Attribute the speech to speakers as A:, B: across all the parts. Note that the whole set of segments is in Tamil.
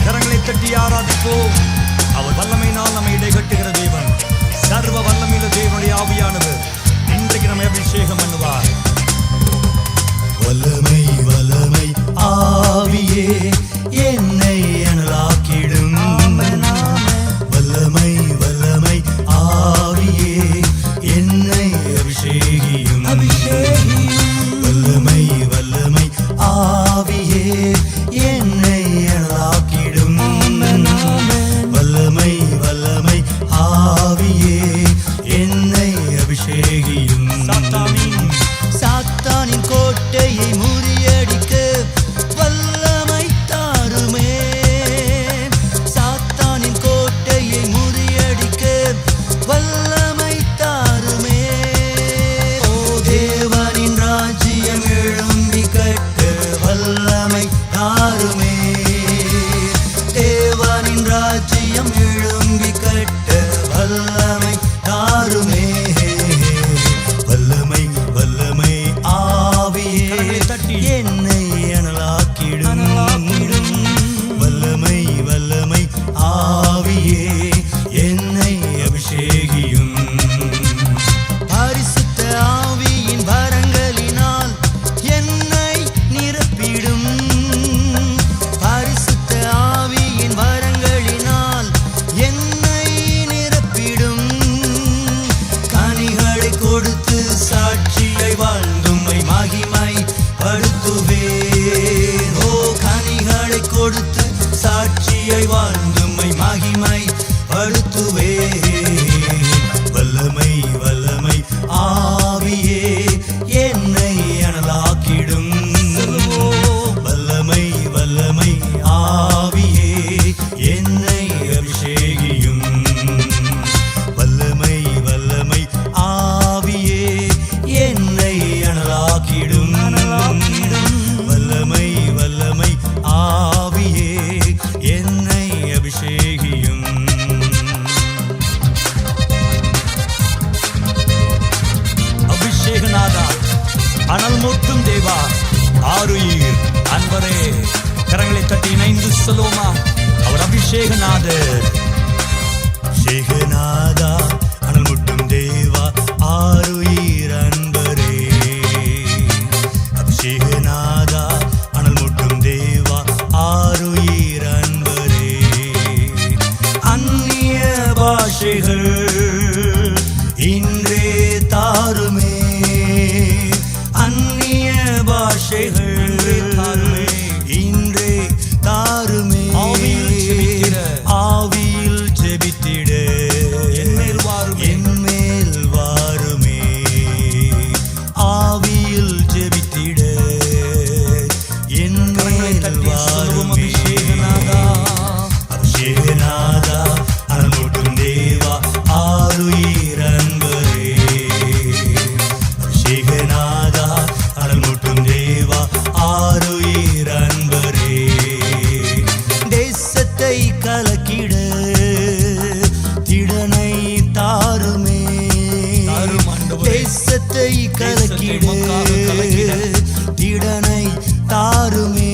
A: கரங்களை தட்டி ஆராதிப்போம். அவர் வல்லமையினால் நம்மை இடைகட்டுகிற தேவன், சர்வ வல்லமையுள்ள தேவனுடைய ஆவியானவர் இன்றைக்கு நம்மை அபிஷேகம் பண்ணுவார்.
B: வல்லமை வல்லமை ஆவியே என்னை அனலாக்கிடும். வல்லமை வல்லமை ஆவியே என்னை அபிஷேகியும். வல்லமை வல்லமை ஆவியே என்னை அனலாக்கிடும். வல்லமை வல்லமை ஆவியே என்னை அபிஷேகியும். சாத்தானின் கோட்டையை முறியடிக்க வல்லமை தாருமே. சாத்தானின் கோட்டையை முறியடிக்க வல்லமை தாருமே. ஓ தேவனின் ராஜ்யம் எழும்பி கட்ட வல்லமை தாருமே. தேவனின் ராஜ்யம் எழும்பி கட்ட வல்லமை தாருமே. வல்லமை வல்லமை ஆவியே என்னை அனலாக்கிடும். வல்லமை வல்லமை ஆவியே என்னை அபிஷேகியும். பரிசுத்த ஆவியின் வரங்களினால் என்னை நிரப்பிடும். பரிசுத்த ஆவியின் வரங்களினால் என்னை நிரப்பிடும். கனிகளை கொடுத்து சாட்சியை வாழ்ந்தும்மை மகிமை படுத்துவேன். ஓ கனிகளை கொடுத்து சாட்சியை வாழ்ந்தும்மை மகிமை படுத்துவேன். வல்லமை வல்லமை ஆவியே என்னை அனலாக்கிடும். வல்லமை வல்லமை ஆவியே என்னை அபிஷேகியும். வல்லமை வல்லமை ஆவியே என்னை அனலாக்கிடும். வல்லமை வல்லமை ஆவியே என்னை அபிஷேகியும்.
A: அபிஷேகநாதா, அனல் மூட்டும் தேவா, ஆருயிர் அன்பரே, கரங்களை தட்டி இணைந்து சொல்லுவோமா? அவர் அபிஷேகநாதர்.
B: அபிஷேகநாதா, அனல் மூட்டும் தேவா, ஆருயிர் அன்பரே. அபிஷேகநாதா, அனல் மூட்டும் தேவா, ஆருயிர் அன்பரே. அந்நிய பாஷைகள் இன்றே தாருமே. அந்நிய பாஷைகள் இன்றே தாருமே. ஆவியில் ஜெபித்திட என்மேல் வாருமே. ஆவியில் ஜெபித்திட என்மேல் வாருமே. அபிஷேகநாதா, அனல் மூட்டும் தேவா, ஆருயிர் அன்பரே. அபிஷேகநாதா, அனல் மூட்டும் தேவா, ஆருயிர் அன்பரே. தேசத்தை கலக்கிட திடனை தாருமே. தேசத்தை கலக்கிட திடனை தாருமே.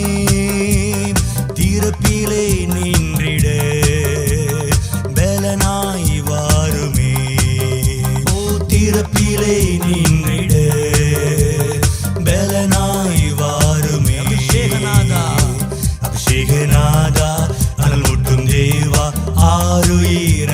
B: திறப்பிலே நின்றிட பலனாய் வாருமே. ஓ திறப்பிலே நின்றிட பலனாய் வாருமே. அபிஷேகநாதா, அபிஷேகநாதா, அனல் மூட்டும் தேவா, ஆருயிர்